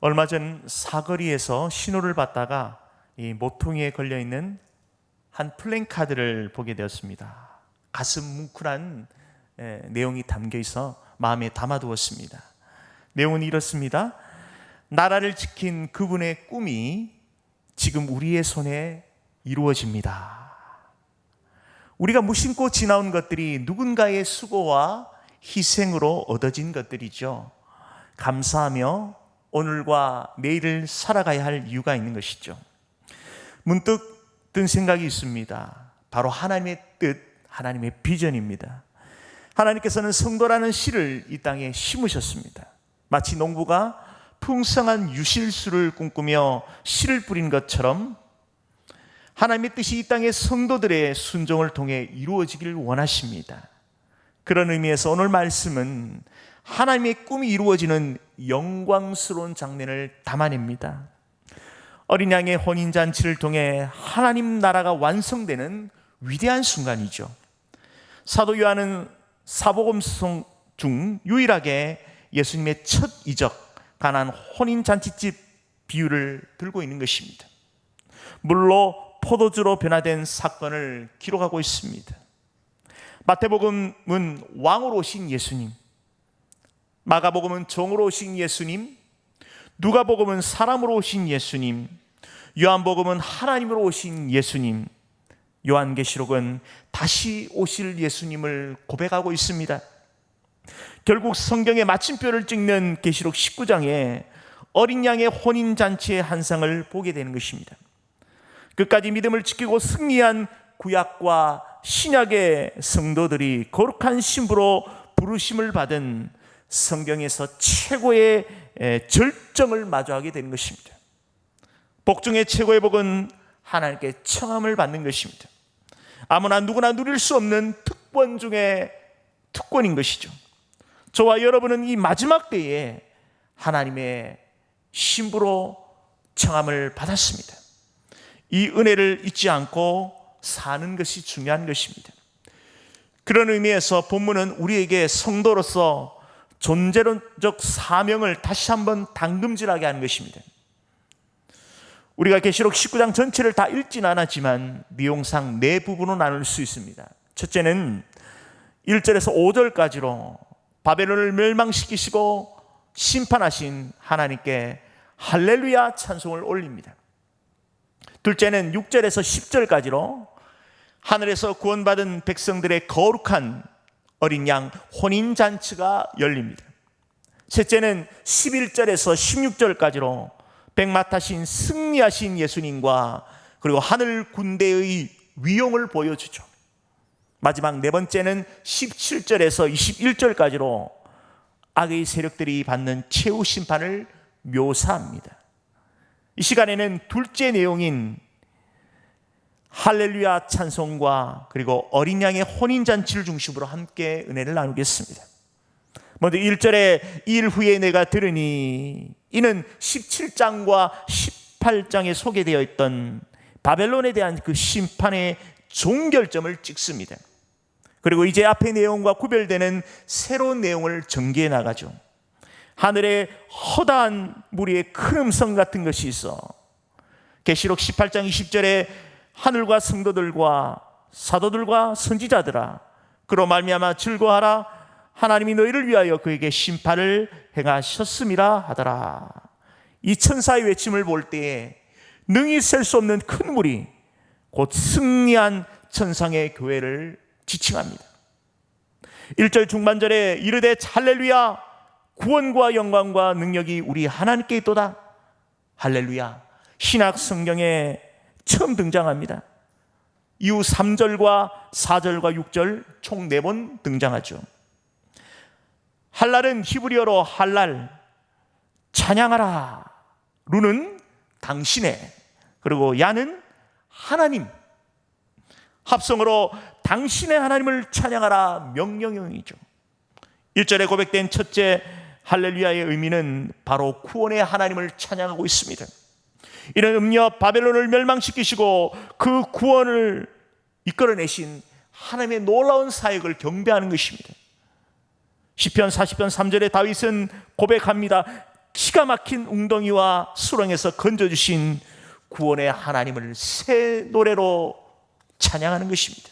얼마 전 사거리에서 신호를 받다가 이 모퉁이에 걸려있는 한 플랜카드를 보게 되었습니다. 가슴 뭉클한 내용이 담겨 있어 마음에 담아두었습니다. 내용은 이렇습니다. 나라를 지킨 그분의 꿈이 지금 우리의 손에 이루어집니다. 우리가 무심코 지나온 것들이 누군가의 수고와 희생으로 얻어진 것들이죠. 감사하며 오늘과 내일을 살아가야 할 이유가 있는 것이죠. 문득 든 생각이 있습니다. 바로 하나님의 뜻, 하나님의 비전입니다. 하나님께서는 성도라는 씨를 이 땅에 심으셨습니다. 마치 농부가 풍성한 유실수를 꿈꾸며 씨를 뿌린 것처럼 하나님의 뜻이 이 땅의 성도들의 순종을 통해 이루어지기를 원하십니다. 그런 의미에서 오늘 말씀은 하나님의 꿈이 이루어지는 영광스러운 장면을 담아냅니다. 어린 양의 혼인잔치를 통해 하나님 나라가 완성되는 위대한 순간이죠. 사도 요한은 사복음서 중 유일하게 예수님의 첫 이적 가나안 혼인잔치집 비유를 들고 있는 것입니다. 물로 포도주로 변화된 사건을 기록하고 있습니다. 마태복음은 왕으로 오신 예수님, 마가복음은 종으로 오신 예수님, 누가복음은 사람으로 오신 예수님, 요한복음은 하나님으로 오신 예수님, 요한계시록은 다시 오실 예수님을 고백하고 있습니다. 결국 성경의 마침표를 찍는 계시록 19장에 어린 양의 혼인잔치의 한상을 보게 되는 것입니다. 끝까지 믿음을 지키고 승리한 구약과 신약의 성도들이 거룩한 신부로 부르심을 받은 성경에서 최고의 절정을 마주하게 되는 것입니다. 복 중에 최고의 복은 하나님께 청함을 받는 것입니다. 아무나 누구나 누릴 수 없는 특권 중에 특권인 것이죠. 저와 여러분은 이 마지막 때에 하나님의 신부로 청함을 받았습니다. 이 은혜를 잊지 않고 사는 것이 중요한 것입니다. 그런 의미에서 본문은 우리에게 성도로서 존재론적 사명을 다시 한번 당금질하게 하는 것입니다. 우리가 계시록 19장 전체를 다 읽지는 않았지만 내용상 네 부분으로 나눌 수 있습니다. 첫째는 1절에서 5절까지로 바벨론을 멸망시키시고 심판하신 하나님께 할렐루야 찬송을 올립니다. 둘째는 6절에서 10절까지로 하늘에서 구원받은 백성들의 거룩한 어린 양 혼인잔치가 열립니다. 셋째는 11절에서 16절까지로 백마 타신 승리하신 예수님과 그리고 하늘 군대의 위용을 보여주죠. 마지막 네 번째는 17절에서 21절까지로 악의 세력들이 받는 최후 심판을 묘사합니다. 이 시간에는 둘째 내용인 할렐루야 찬송과 그리고 어린 양의 혼인잔치를 중심으로 함께 은혜를 나누겠습니다. 먼저 1절에 일 후에 내가 들으니, 이는 17장과 18장에 소개되어 있던 바벨론에 대한 그 심판의 종결점을 찍습니다. 그리고 이제 앞의 내용과 구별되는 새로운 내용을 전개해 나가죠. 하늘에 허다한 무리의 큰 음성 같은 것이 있어 계시록 18장 20절에 하늘과 성도들과 사도들과 선지자들아 그로 말미암아 즐거워하라, 하나님이 너희를 위하여 그에게 심판을 행하셨음이라 하더라. 이 천사의 외침을 볼 때에 능히 셀 수 없는 큰 무리, 곧 승리한 천상의 교회를 지칭합니다. 1절 중반절에 이르되 할렐루야, 구원과 영광과 능력이 우리 하나님께 있도다. 할렐루야, 신약 성경에 처음 등장합니다. 이후 3절과 4절과 6절 총 4번 등장하죠. 할랄은 히브리어로 할랄, 찬양하라. 루는 당신의, 그리고 야는 하나님, 합성어로 당신의 하나님을 찬양하라 명령형이죠. 1절에 고백된 첫째 할렐루야의 의미는 바로 구원의 하나님을 찬양하고 있습니다. 이는 음녀 바벨론을 멸망시키시고 그 구원을 이끌어내신 하나님의 놀라운 사역을 경배하는 것입니다. 시편 40편 3절에 다윗은 고백합니다. 기가 막힌 웅덩이와 수렁에서 건져주신 구원의 하나님을 새 노래로 찬양하는 것입니다.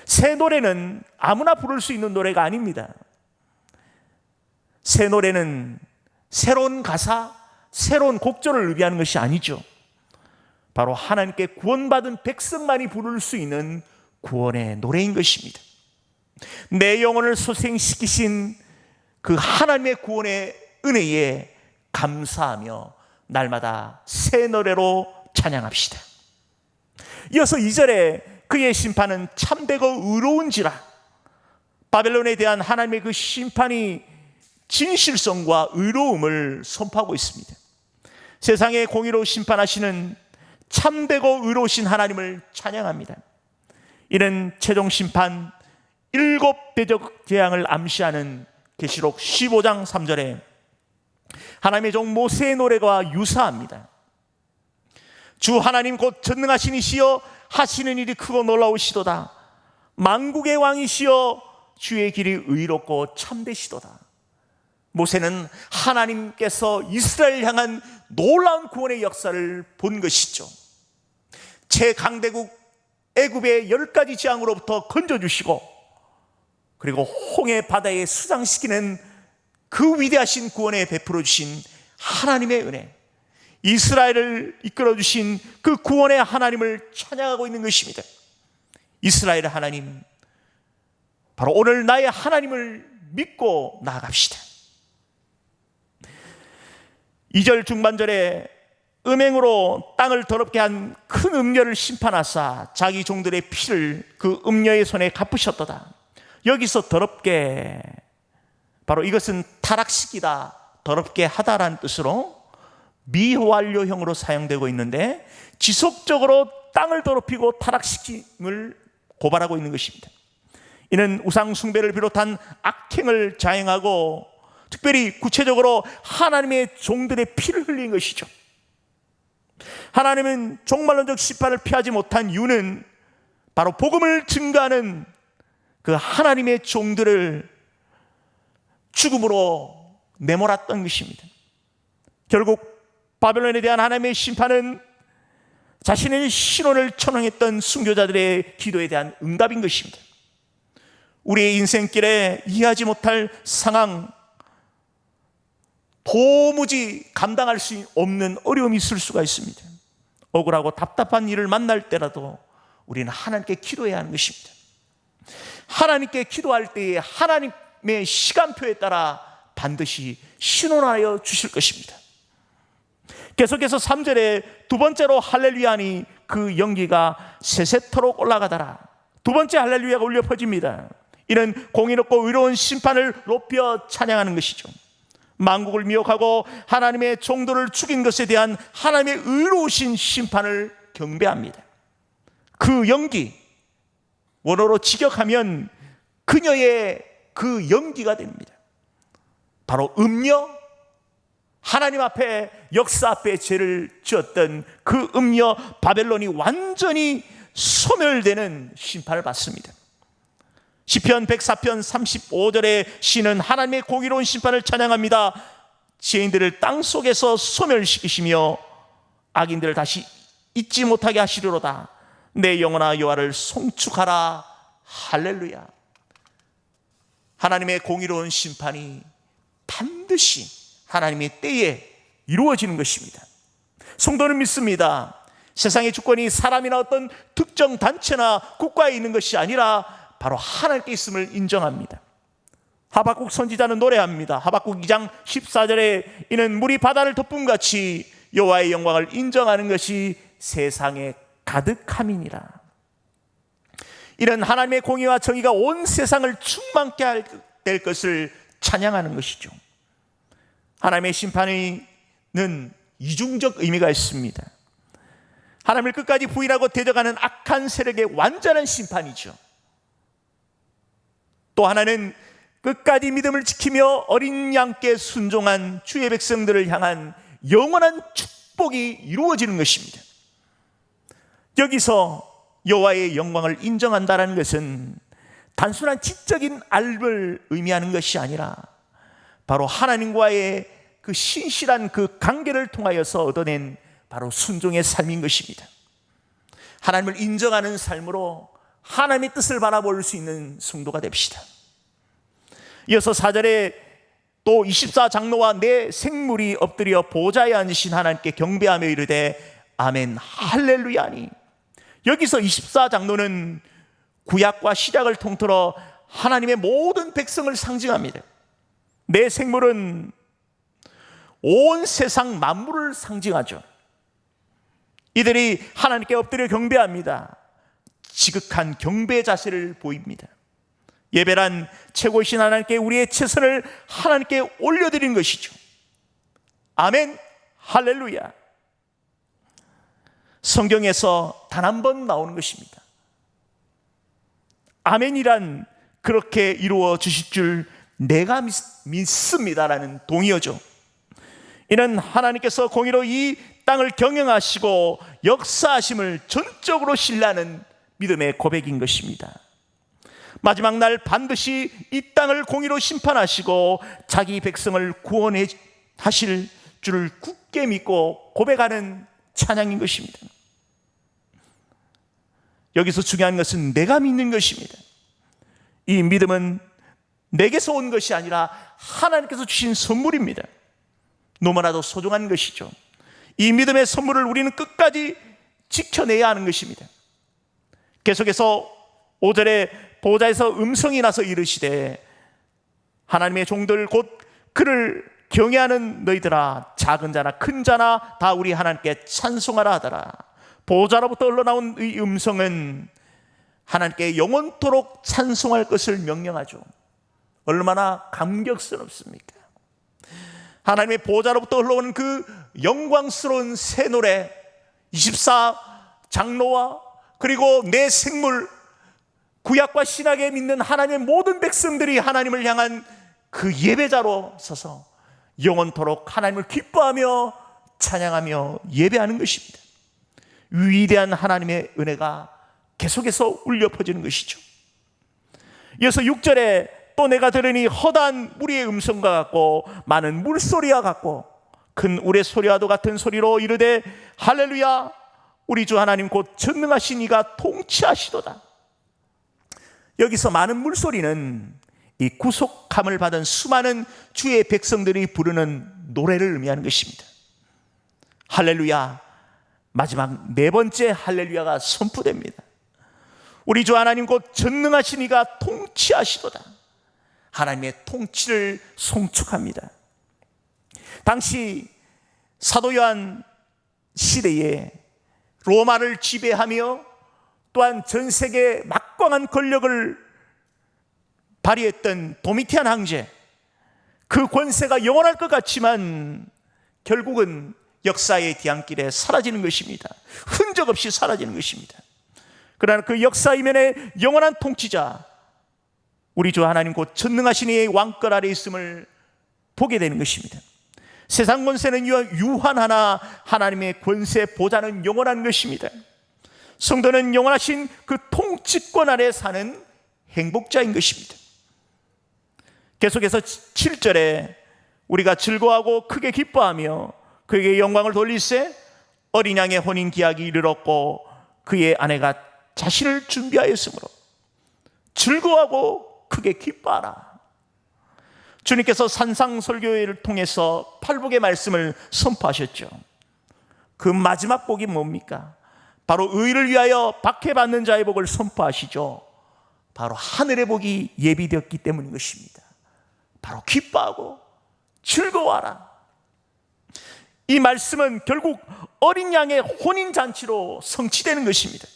새 노래는 아무나 부를 수 있는 노래가 아닙니다. 새 노래는 새로운 가사, 새로운 곡조를 의미하는 것이 아니죠. 바로 하나님께 구원받은 백성만이 부를 수 있는 구원의 노래인 것입니다. 내 영혼을 소생시키신 그 하나님의 구원의 은혜에 감사하며 날마다 새 노래로 찬양합시다. 이어서 2절에 그의 심판은 참되고 의로운지라, 바벨론에 대한 하나님의 그 심판이 진실성과 의로움을 선포하고 있습니다. 세상의 공의로 심판하시는 참되고 의로우신 하나님을 찬양합니다. 이는 최종 심판 7대적 재앙을 암시하는 계시록 15장 3절에 하나님의 종 모세의 노래가 유사합니다. 주 하나님 곧 전능하신 이시여 하시는 일이 크고 놀라우시도다. 만국의 왕이시여 주의 길이 의롭고 참되시도다. 모세는 하나님께서 이스라엘 향한 놀라운 구원의 역사를 본 것이죠. 최강대국 애굽의 10가지 재앙으로부터 건져주시고, 그리고 홍해 바다에 수장시키는 그 위대하신 구원에 베풀어 주신 하나님의 은혜, 이스라엘을 이끌어 주신 그 구원의 하나님을 찬양하고 있는 것입니다. 이스라엘의 하나님, 바로 오늘 나의 하나님을 믿고 나아갑시다. 2절 중반절에 음행으로 땅을 더럽게 한 큰 음녀를 심판하사 자기 종들의 피를 그 음녀의 손에 갚으셨도다. 여기서 더럽게, 바로 이것은 타락시키다, 더럽게 하다라는 뜻으로 미완료형으로 사용되고 있는데, 지속적으로 땅을 더럽히고 타락시킴을 고발하고 있는 것입니다. 이는 우상 숭배를 비롯한 악행을 자행하고 특별히 구체적으로 하나님의 종들의 피를 흘린 것이죠. 하나님은 종말론적 심판을 피하지 못한 이유는 바로 복음을 증거하는 그 하나님의 종들을 죽음으로 내몰았던 것입니다. 결국 바벨론에 대한 하나님의 심판은 자신의 신원을 천황했던 순교자들의 기도에 대한 응답인 것입니다. 우리의 인생길에 이해하지 못할 상황, 도무지 감당할 수 없는 어려움이 있을 수가 있습니다. 억울하고 답답한 일을 만날 때라도 우리는 하나님께 기도해야 하는 것입니다. 하나님께 기도할 때에 하나님의 시간표에 따라 반드시 신원하여 주실 것입니다. 계속해서 3절에 두 번째로 할렐루야니 그 연기가 세세토록 올라가더라. 두 번째 할렐루야가 울려 퍼집니다. 이는 공의롭고 의로운 심판을 높여 찬양하는 것이죠. 만국을 미혹하고 하나님의 종들을 죽인 것에 대한 하나님의 의로우신 심판을 경배합니다. 그 연기, 원어로 직역하면 그녀의 그 연기가 됩니다. 바로 음녀, 하나님 앞에, 역사 앞에 죄를 지었던 그 음녀 바벨론이 완전히 소멸되는 심판을 받습니다. 시편 104편 35절의 시는 하나님의 공의로운 심판을 찬양합니다. 죄인들을 땅속에서 소멸시키시며 악인들을 다시 잊지 못하게 하시리로다. 내 영혼아 여호와를 송축하라. 할렐루야. 하나님의 공의로운 심판이 반드시 하나님의 때에 이루어지는 것입니다. 성도는 믿습니다. 세상의 주권이 사람이나 어떤 특정 단체나 국가에 있는 것이 아니라 바로 하나님께 있음을 인정합니다. 하박국 선지자는 노래합니다. 하박국 2장 14절에 이는 물이 바다를 덮음같이 여호와의 영광을 인정하는 것이 세상에 가득함이니라. 이런 하나님의 공의와 정의가 온 세상을 충만케 될 것을 찬양하는 것이죠. 하나님의 심판은 이중적 의미가 있습니다. 하나님을 끝까지 부인하고 대적하는 악한 세력의 완전한 심판이죠. 또 하나는 끝까지 믿음을 지키며 어린 양께 순종한 주의 백성들을 향한 영원한 축복이 이루어지는 것입니다. 여기서 여호와의 영광을 인정한다는 것은 단순한 지적인 알을 의미하는 것이 아니라 바로 하나님과의 그 신실한 그 관계를 통하여서 얻어낸 바로 순종의 삶인 것입니다. 하나님을 인정하는 삶으로 하나님의 뜻을 바라볼 수 있는 성도가 됩시다. 이어서 4절에 또 24장로와 내 생물이 엎드려 보좌에 앉으신 하나님께 경배하며 이르되 아멘 할렐루야니. 여기서 24장로는 구약과 시작을 통틀어 하나님의 모든 백성을 상징합니다. 내 생물은 온 세상 만물을 상징하죠. 이들이 하나님께 엎드려 경배합니다. 지극한 경배 자세를 보입니다. 예배란 최고이신 하나님께 우리의 최선을 하나님께 올려드리는 것이죠. 아멘 할렐루야. 성경에서 단 한 번 나오는 것입니다. 아멘이란 그렇게 이루어 주실 줄 내가 믿습니다라는 동의어죠. 이는 하나님께서 공의로 이 땅을 경영하시고 역사하심을 전적으로 신뢰하는 믿음의 고백인 것입니다. 마지막 날 반드시 이 땅을 공의로 심판하시고 자기 백성을 구원해 하실 줄을 굳게 믿고 고백하는 찬양인 것입니다. 여기서 중요한 것은 내가 믿는 것입니다. 이 믿음은 내게서 온 것이 아니라 하나님께서 주신 선물입니다. 너무나도 소중한 것이죠. 이 믿음의 선물을 우리는 끝까지 지켜내야 하는 것입니다. 계속해서 5절에 보좌에서 음성이 나서 이르시되 하나님의 종들 곧 그를 경외하는 너희들아 작은 자나 큰 자나 다 우리 하나님께 찬송하라 하더라. 보좌로부터 흘러나온 이 음성은 하나님께 영원토록 찬송할 것을 명령하죠. 얼마나 감격스럽습니까? 하나님의 보좌로부터 흘러오는 그 영광스러운 새 노래, 24장로와 그리고 내 생물, 구약과 신약에 믿는 하나님의 모든 백성들이 하나님을 향한 그 예배자로 서서 영원토록 하나님을 기뻐하며 찬양하며 예배하는 것입니다. 위대한 하나님의 은혜가 계속해서 울려 퍼지는 것이죠. 이어서 6절에 또 내가 들으니 허다한 무리의 음성과 같고 많은 물소리와 같고 큰 우레 소리와도 같은 소리로 이르되 할렐루야 우리 주 하나님 곧 전능하신 이가 통치하시도다. 여기서 많은 물소리는 이 구속함을 받은 수많은 주의 백성들이 부르는 노래를 의미하는 것입니다. 할렐루야, 마지막 네 번째 할렐루야가 선포됩니다. 우리 주 하나님 곧 전능하신 이가 통치하시도다. 하나님의 통치를 송축합니다. 당시 사도 요한 시대에 로마를 지배하며 또한 전 세계에 막강한 권력을 발휘했던 도미티안 황제, 그 권세가 영원할 것 같지만 결국은 역사의 뒤안길에 사라지는 것입니다. 흔적 없이 사라지는 것입니다. 그러나 그 역사 이면에 영원한 통치자 우리 주 하나님 곧 전능하신 이의 왕권 아래 있음을 보게 되는 것입니다. 세상 권세는 유한하나 하나님의 권세 보좌는 영원한 것입니다. 성도는 영원하신 그 통치권 아래 사는 행복자인 것입니다. 계속해서 7절에 우리가 즐거워하고 크게 기뻐하며 그에게 영광을 돌릴세 어린 양의 혼인 기약이 이르렀고 그의 아내가 자신을 준비하였으므로 즐거워하고 크게 기뻐하라. 주님께서 산상설교회를 통해서 팔복의 말씀을 선포하셨죠. 그 마지막 복이 뭡니까? 바로 의를 위하여 박해받는 자의 복을 선포하시죠. 바로 하늘의 복이 예비되었기 때문인 것입니다. 바로 기뻐하고 즐거워하라. 이 말씀은 결국 어린 양의 혼인잔치로 성취되는 것입니다.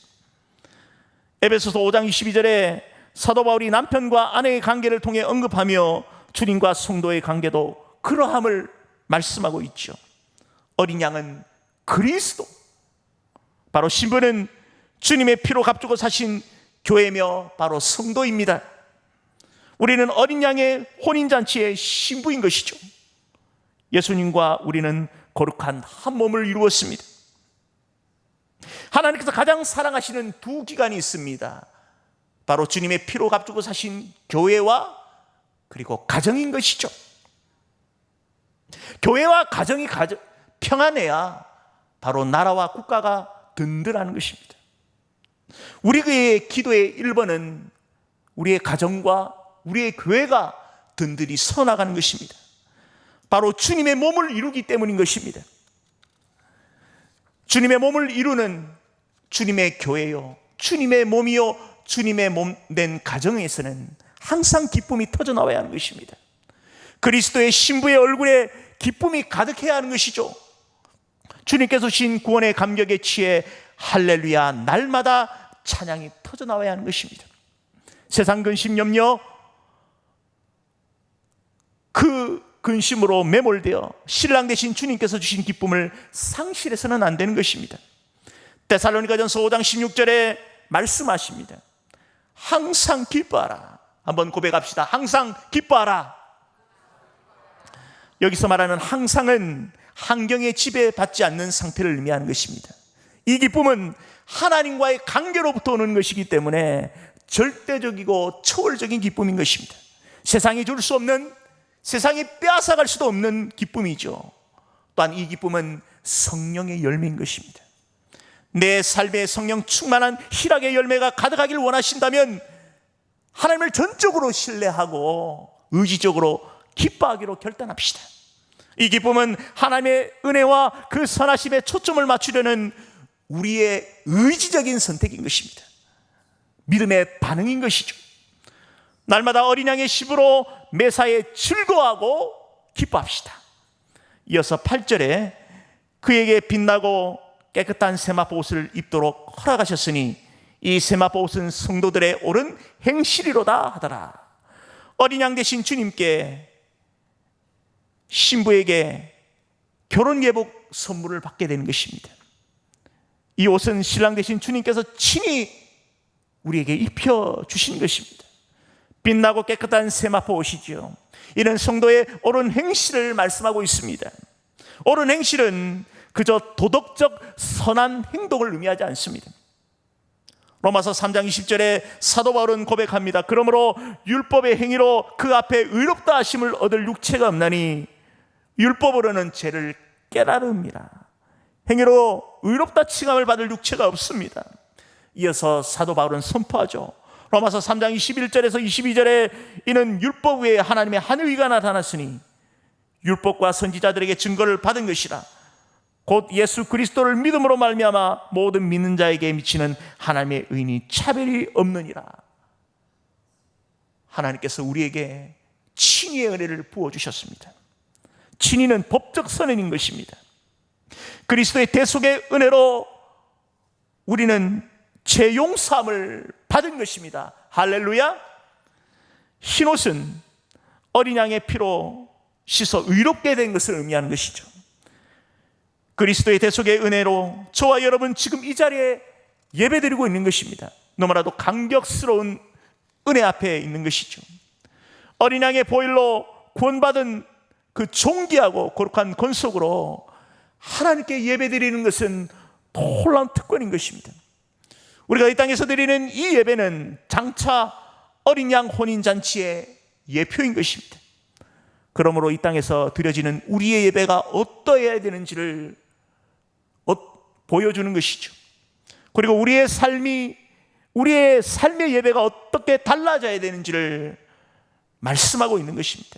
에베소서 5장 22절에 사도 바울이 남편과 아내의 관계를 통해 언급하며 주님과 성도의 관계도 그러함을 말씀하고 있죠. 어린 양은 그리스도, 바로 신부는 주님의 피로 값주고 사신 교회며 바로 성도입니다. 우리는 어린 양의 혼인잔치의 신부인 것이죠. 예수님과 우리는 거룩한 한 몸을 이루었습니다. 하나님께서 가장 사랑하시는 두 기관이 있습니다. 바로 주님의 피로 값주고 사신 교회와 그리고 가정인 것이죠. 교회와 가정이 평안해야 바로 나라와 국가가 든든하는 것입니다. 우리의 기도의 1번은 우리의 가정과 우리의 교회가 든든히 서나가는 것입니다. 바로 주님의 몸을 이루기 때문인 것입니다. 주님의 몸을 이루는 주님의 교회요, 주님의 몸이요, 주님의 몸 된 가정에서는 항상 기쁨이 터져나와야 하는 것입니다. 그리스도의 신부의 얼굴에 기쁨이 가득해야 하는 것이죠. 주님께서 주신 구원의 감격에 취해 할렐루야 날마다 찬양이 터져나와야 하는 것입니다. 세상 근심 염려, 그 근심으로 매몰되어 신랑 되신 주님께서 주신 기쁨을 상실해서는 안 되는 것입니다. 데살로니가전서 5장 16절에 말씀하십니다. 항상 기뻐하라. 한번 고백합시다. 항상 기뻐하라. 여기서 말하는 항상은 환경에 지배받지 않는 상태를 의미하는 것입니다. 이 기쁨은 하나님과의 관계로부터 오는 것이기 때문에 절대적이고 초월적인 기쁨인 것입니다. 세상이 줄 수 없는, 세상이 빼앗아갈 수도 없는 기쁨이죠. 또한 이 기쁨은 성령의 열매인 것입니다. 내 삶에 성령 충만한 희락의 열매가 가득하길 원하신다면 하나님을 전적으로 신뢰하고 의지적으로 기뻐하기로 결단합시다. 이 기쁨은 하나님의 은혜와 그 선하심에 초점을 맞추려는 우리의 의지적인 선택인 것입니다. 믿음의 반응인 것이죠. 날마다 어린 양의 십으로 매사에 즐거워하고 기뻐합시다. 이어서 8절에 그에게 빛나고 깨끗한 세마포 옷을 입도록 허락하셨으니 이 세마포 옷은 성도들의 옳은 행실이로다 하더라. 어린 양 되신 주님께 신부에게 결혼 예복 선물을 받게 되는 것입니다. 이 옷은 신랑 되신 주님께서 친히 우리에게 입혀주신 것입니다. 빛나고 깨끗한 세마포 옷이죠. 이는 성도의 옳은 행실을 말씀하고 있습니다. 옳은 행실은 그저 도덕적 선한 행동을 의미하지 않습니다. 로마서 3장 20절에 사도 바울은 고백합니다. 그러므로 율법의 행위로 그 앞에 의롭다 하심을 얻을 육체가 없나니 율법으로는 죄를 깨달음이라. 행위로 의롭다 칭함을 받을 육체가 없습니다. 이어서 사도 바울은 선포하죠. 로마서 3장 21절에서 22절에 이는 율법 외에 하나님의 한 의가 나타났으니 율법과 선지자들에게 증거를 받은 것이라. 곧 예수 그리스도를 믿음으로 말미암아 모든 믿는 자에게 미치는 하나님의 의인이 차별이 없느니라. 하나님께서 우리에게 친의의 은혜를 부어주셨습니다. 친의는 법적 선언인 것입니다. 그리스도의 대속의 은혜로 우리는 죄 용서함을 받은 것입니다. 할렐루야. 흰옷은 어린 양의 피로 씻어 의롭게 된 것을 의미하는 것이죠. 그리스도의 대속의 은혜로 저와 여러분 지금 이 자리에 예배드리고 있는 것입니다. 너무나도 감격스러운 은혜 앞에 있는 것이죠. 어린 양의 보혈로 구원받은 그 존귀하고 거룩한 권속으로 하나님께 예배드리는 것은 놀라운 특권인 것입니다. 우리가 이 땅에서 드리는 이 예배는 장차 어린 양 혼인잔치의 예표인 것입니다. 그러므로 이 땅에서 드려지는 우리의 예배가 어떠해야 되는지를 보여주는 것이죠. 그리고 우리의 삶의 예배가 어떻게 달라져야 되는지를 말씀하고 있는 것입니다.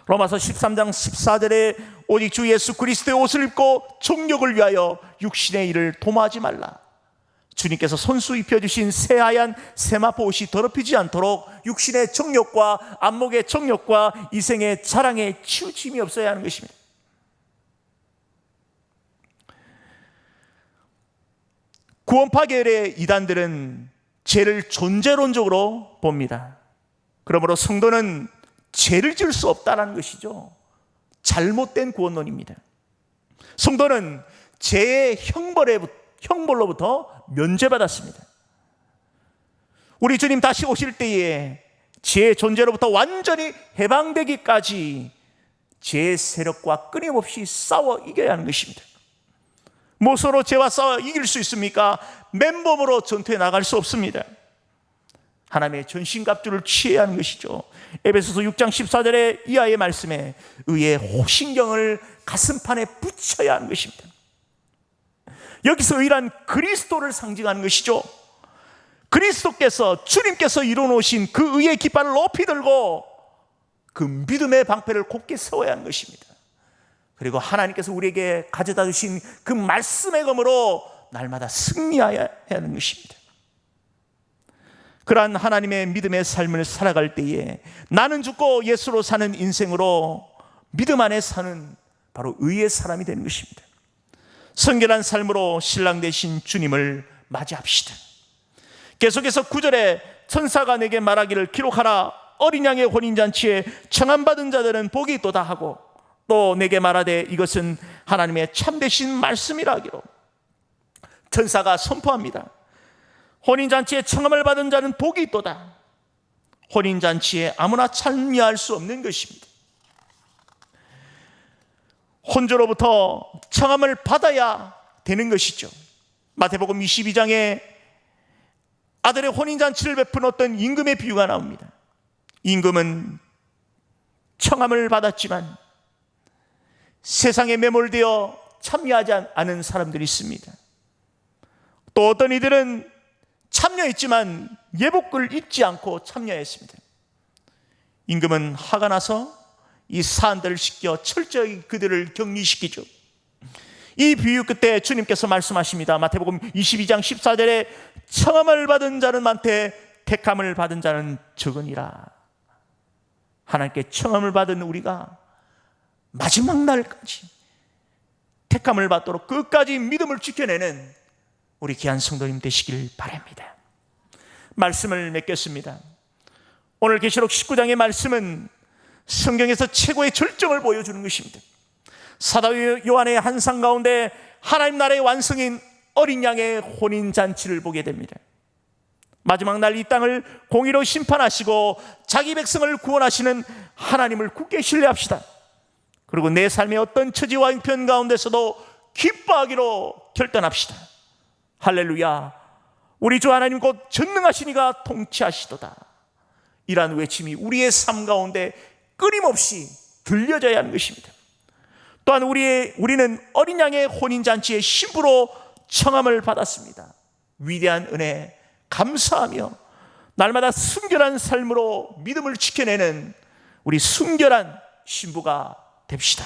로마서 13장 14절에 오직 주 예수 그리스도의 옷을 입고 정욕을 위하여 육신의 일을 도모하지 말라. 주님께서 손수 입혀주신 새하얀 세마포 옷이 더럽히지 않도록 육신의 정욕과 안목의 정욕과 이생의 자랑에 치우침이 없어야 하는 것입니다. 구원파 계열의 이단들은 죄를 존재론적으로 봅니다. 그러므로 성도는 죄를 지을 수 없다는 것이죠. 잘못된 구원론입니다. 성도는 죄의 형벌로부터 면제받았습니다. 우리 주님 다시 오실 때에 죄의 존재로부터 완전히 해방되기까지 죄의 세력과 끊임없이 싸워 이겨야 하는 것입니다. 무엇으로 죄와 싸워 이길 수 있습니까? 맨몸으로 전투에 나갈 수 없습니다. 하나님의 전신갑주를 취해야 하는 것이죠. 에베소서 6장 14절의 이하의 말씀에 의의 호신경을 가슴판에 붙여야 하는 것입니다. 여기서 의란 그리스도를 상징하는 것이죠. 그리스도께서, 주님께서 이루어놓으신 그 의의 깃발을 높이 들고 그 믿음의 방패를 곧게 세워야 하는 것입니다. 그리고 하나님께서 우리에게 가져다 주신 그 말씀의 검으로 날마다 승리해야 하는 것입니다. 그러한 하나님의 믿음의 삶을 살아갈 때에 나는 죽고 예수로 사는 인생으로 믿음 안에 사는 바로 의의 사람이 되는 것입니다. 성결한 삶으로 신랑 되신 주님을 맞이합시다. 계속해서 9절에 천사가 내게 말하기를 기록하라. 어린 양의 혼인잔치에 청함받은 자들은 복이 있도다 하고, 또 내게 말하되 이것은 하나님의 참되신 말씀이라 하기로. 천사가 선포합니다. 혼인잔치에 청함을 받은 자는 복이 있도다. 혼인잔치에 아무나 참여할 수 없는 것입니다. 혼주로부터 청함을 받아야 되는 것이죠. 마태복음 22장에 아들의 혼인잔치를 베푼 어떤 임금의 비유가 나옵니다. 임금은 청함을 받았지만 세상에 매몰되어 참여하지 않은 사람들이 있습니다. 또 어떤 이들은 참여했지만 예복을 입지 않고 참여했습니다. 임금은 화가 나서 이 사안들을 시켜 철저히 그들을 격리시키죠. 이 비유 끝에 주님께서 말씀하십니다. 마태복음 22장 14절에 청함을 받은 자는 많되 택함을 받은 자는 적으니라. 하나님께 청함을 받은 우리가 마지막 날까지 택함을 받도록 끝까지 믿음을 지켜내는 우리 귀한 성도님 되시길 바랍니다. 말씀을 맺겠습니다. 오늘 계시록 19장의 말씀은 성경에서 최고의 절정을 보여주는 것입니다. 사도 요한의 환상 가운데 하나님 나라의 완성인 어린 양의 혼인잔치를 보게 됩니다. 마지막 날 이 땅을 공의로 심판하시고 자기 백성을 구원하시는 하나님을 굳게 신뢰합시다. 그리고 내 삶의 어떤 처지와 형편 가운데서도 기뻐하기로 결단합시다. 할렐루야. 우리 주 하나님 곧 전능하신 이가 통치하시도다. 이러한 외침이 우리의 삶 가운데 끊임없이 들려져야 하는 것입니다. 또한 우리는 어린 양의 혼인잔치의 신부로 청함을 받았습니다. 위대한 은혜 감사하며 날마다 순결한 삶으로 믿음을 지켜내는 우리 순결한 신부가 됩시다.